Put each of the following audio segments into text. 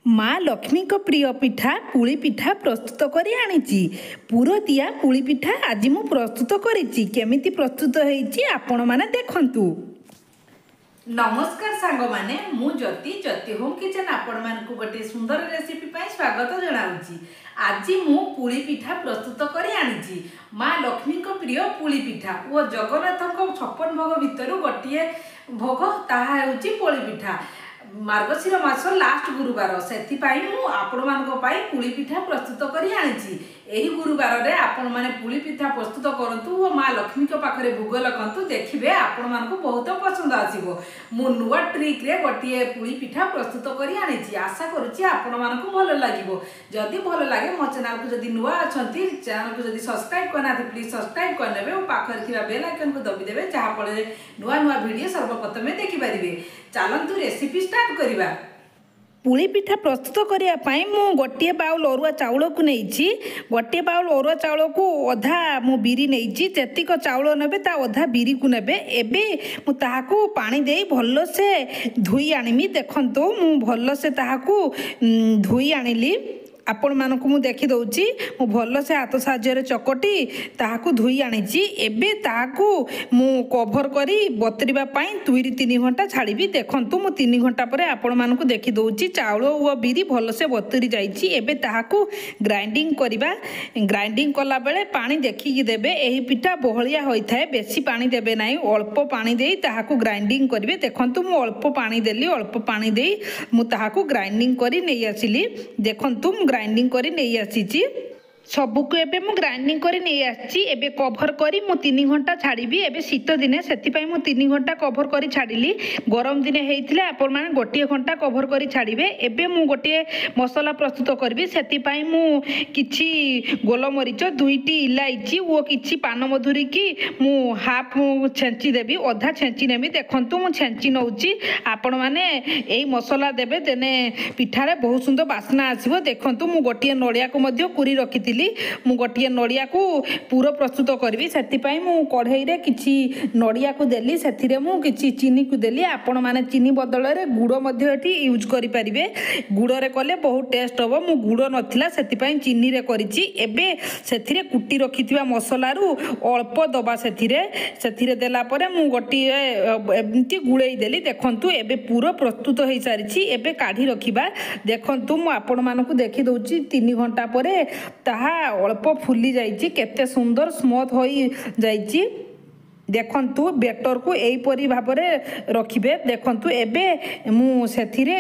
माँ लक्ष्मी को प्रिय पिठा पुली पिठा प्रस्तुत करी आनी पुर दिया पुली पिठा आज मु प्रस्तुत करी केमिति प्रस्तुत होईची आपण माने देखंतु। नमस्कार सांग माने मु ज्योति ज्योति होम किचन आपण मानकु गोटे सुंदर रेसिपी पाई स्वागत जणाउची। आज मु पुली पिठा प्रस्तुत करी आनी माँ लक्ष्मी को प्रिय पुली पिठा ओ जगन्नाथ को 56 भोग भितर गोटे भोग ताहा होची पुली पिठा। मार्गशीर मास लास्ट गुरुवार से आपण मानक पुली पिठा प्रस्तुत करी आनी। एही गुरुवार रे आपण माने पुली पिठा प्रस्तुत करंतु और माँ लक्ष्मी के पाखरे भोग लगंतु देखिबे आपण मानक बहुत पसंद आसीबो। मु नुवा ट्रिक रे गोटे पुली पिठा प्रस्तुत करी आनी। आशा करूची आपण मानक भल लागिबो। जदि भल लागे मो चैनल को जदि नुवा अछंती चैनल को जदि सब्सक्राइब करना तो प्लीज सब्सक्राइब कर नेबे और पाखरे थिबा बेल आइकन को दबी देबे जहा फळे नुवा नुवा वीडियो सर्वप्रथमे देखि परिबे। चलंतु रेसिपी स्टार्ट करिबा। पुली पिठा प्रस्तुत करने मु गोटे बाउल अरुआ चाउल को नहीं गोटे बाउल अरुआ चाउल को अधा मु बिरी नहीं जेतिक चाउल नेबे ता अधा बिरी को नेबे। एबे मु ताहाकू पानी दे भल से धोई आनिमी। देखंतु मु भल से ताहाकू धोई आनिली। आपण मानक मु देखि दउची मु भल से हाथ साहाय्य चकटी ताहाकू धोई आनी। एबे ताहाकू मु कभर करी बतरिबा पई 2-3 घंटा छाड़ीबी। देखंतु मु 3 घंटा परे आपण मानक देखि दउची चाउल और बिरी भल से बतरी जाइची। एबे ताहाकू ग्राइंडिंग करिबा। ग्राइंडिंग कला बेले पानी देखिकी देबे। एही पिठा बहलिया होई थाए बेसी पानी देबे नाही अल्प पानी देई ताहाकू ग्राइंडिंग करिवे। देखंतु मु अल्प पानी देली अल्प पानी देई मु ताहाकू ग्राइंडिंग करी नै आसिली। देखंतु ग्राइंडिंग करी नहीं आसी सबको एबे मु ग्राइंडिंग करी नहीं आसी। एबे कभर करी मु 3 घंटा छाड़ीबी। एबे शीत दिने सेति पई मु 3 घंटा कभर करी छाड़ीली। गरम दिने हेइथिले आपण माने गोटे घंटा कभर करी छाड़ीबे। एबे मु गोटे मसला प्रस्तुत करबी। सेति पई मु किछि गोलमरीच 2टी इलायची वो किछि पान मधुरी की मु हाफ छेंची देबी अधा छेंची नेबी। देखंतु मु छेंची नउची आपण माने एई मसला देबे देने पिठारे बहुत सुंदर बास्ना आसीबो। देखंतु मु गोटे नड़िया को मध्य कुरी रखिथिली। मु गोटे नड़िया को पूरा प्रस्तुत करबी। सेति पई मु कढ़ाई रे किछि नड़िया को देली सेथिरे मु किछि चीनी को देली। आपण माने चीनी बदल रे गुड़ मध्य एठी यूज करि परिबे। गुड़ रे कले बहुत टेस्ट हबो। मु गुड़ नथिला सेति पई चीनी रे करिछि। एबे सेथिरे कुटी रखिथिबा मसला रु अल्प दबा सेथिरे देला परे मु गोटी एमती गुळेई देली। देखंतु एबे पूरा प्रस्तुत होई सारिछि। एबे काढी रखिबा। देखंतु मु आपण मानकु देखि दउछि 3 घंटा परे ताहा अल्प फुली जाइछि केते सुंदर स्मूथ होई जाइछि। देखंतु बेटर को एपरी भाव रखिबे। देखंतु एबे मु सेथिरे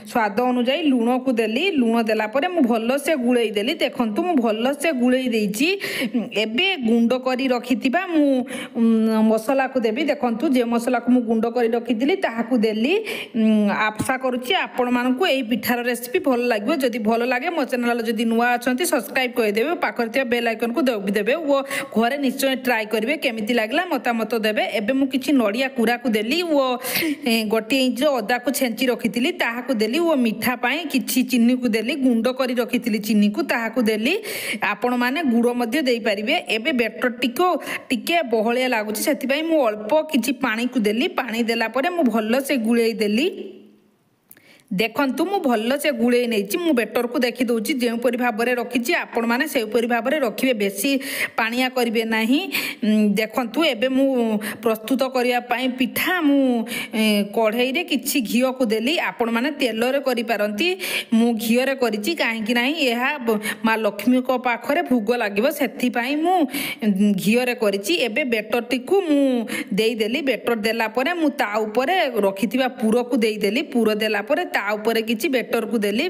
स्वाद अनुसार लूण को देली। लूण देला परे मु भल से गुळेई देली। देखंतु मु भल से गुळेई देइछि। एबे गुंड करी रखितिबा मु मसला को देबी। देखंतु जे मसला को मु गुंड करी रखितिली ताहा को देली। आशा करूछि आपण मानकु एई पिठार रेसिपी भल लागबो। जदि भल लागे मो चैनल जदि नुवा अछंती सब्सक्राइब कर देबे पाखरतिया बेल आइकन को दबी देबे वो घरे निश्चय ट्राई करिवे केमिति लागला मत देबे। एबे मु किछि नड़िया कुरा को देली वो गोटे इंच अदा को छेंची रखितिली ताहा को देली। वो मीठा पाई किछि चीनी को देली गुंड करी रखितिली चीनी को ताहा को देली। आपण माने गुड़ मध्य देई परिबे। एबे बेटर टिके बहलिया लागुछि सेति पई मु अल्प किछि पानी को देली। पानी देला परे मु भल्लो से गुळेई देली। देखंतु मु भल्लो से गुळेई नेछि। मु बेटर को देखि दउछि जे परि भाबरे रखिछि आपण माने से परि भाबरे रखिबे बेसी पानिया करिवे नाही। देखंतु एबे मु प्रस्तुत करिया पई पिठा मु कढ़ाई रे किछि घियो को देली। आपण माने तेल रे करि पारंती मु घियो रे करिछि काहे कि नाही एहा माँ लक्ष्मी को पाखरे भोग लागिबो सेथि पई मु घियो रे करिछि। एबे बेटर टिकु मु देई देली। बेटर देला परे मु ता ऊपर रखिथिबा पूरो को देई देली। पूरो देला परे ऊपर किछि बेटर को देली।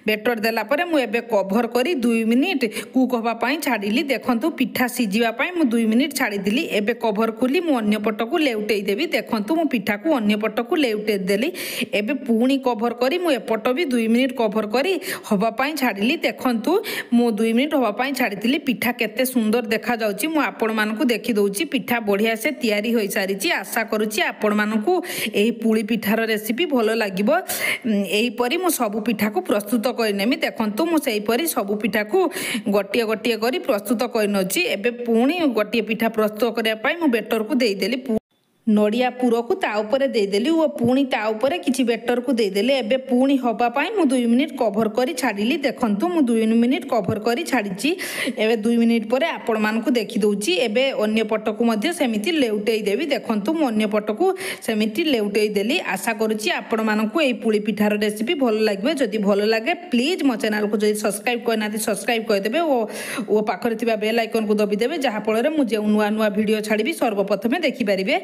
बेटर देला परे मु एबे कभर करी 2 मिनिट कुक होबा पई छाडिली। देखंतु पिठा सिजिबा पई मु 2 मिनिट छाडी दिली। एबे कभर खोली मु अन्य पट को लेउटेई देबी। देखंतु मु पिठा को अन्य पट को लेउटेई देली। एबे पुणी कभर करी मु एपट भी 2 मिनिट कभर करी होबा पई छाडिली। देखंतु मु 2 मिनिट होबा पई छाडितिली। पिठा केते सुंदर देखा जाउची मु आपण मानकु देखि दउची। पिठा बढ़िया से तयारी होई सारिची। आशा करूची आपण मानकु एही पुली पिठार रेसिपी भलो लागिबो। एहीपरी मु सबु पिठा को प्रस्तुत करनेमी। देखंतु मु सेहीपरी सबु पिठा को गोटिए गोटिए करी प्रस्तुत करनोची। एबे पुणी गोटिए पिठा प्रस्तुत करिया पई मु बेटर को देई देली। नड़िया पुर को ताऊपर देदेली और पुणी ताऊपर किसी बेटर को देदेली एबे पुणी हवापाई मु 2 मिनिट कभर कर छाड़ी देखंतु मु 2 मिनिट कभर कर छाड़ी एबे 2 मिनिट पर आपण मानकु देखि दउची एबे अन्य पट को मध्य सेमिति लेउटेई देबी देखंतु मु अन्य पट को सेमिति लेउटेई देली आशा करूची आपण मानकु एई पुली पिठार रेसिपी भल लागबे जदि भल लागे प्लीज मो चैनल को जदि सब्सक्राइब करना सब्सक्राइब कर देबे ओ पाखरे थिबा बेल आइकन को दबी देबे जहा फल मु जे नुआ नुआ वीडियो छाड़बी सर्वप्रथमे देखि परिबे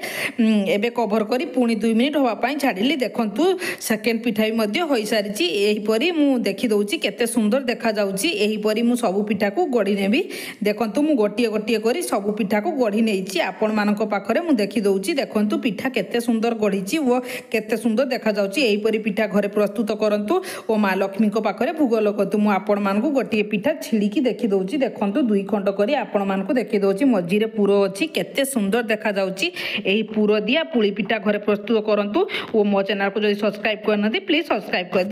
एबे कभर करी पुणी 2 मिनिट हवापाई छाड़ी देखंतु सेकेंड पिठा भी हो सारी यहीपरी मु देखी दउची केते सुंदर देखा जाउची यहीपरी मु सब पिठा को गढ़ी नेबी देखंतु मु गोटिए गोटिए करी सब पिठा को गढ़ी नेइची आपण मानक पाखरे मु देखी दउची देखंतु पिठा केते सुंदर गढ़ीची वो केते सुंदर देखा जाउची यहीपरी पिठा घरे प्रस्तुत करंतु ओ माँ लक्ष्मी को पाखरे भोग लगतु मु आपण मानकु गोटिए पिठा छिड़ीकी देखी दउची देखंतु 2 खंड करी आपण मानकु देखी दउची मझिरे पुरो अछि केते सुंदर देखा जाउची एही पुरो दिया पुली पिठा घरे प्रस्तुत करंतु ओ मो चैनल को जदि सब्सक्राइब करना प्लीज सब्सक्राइब कर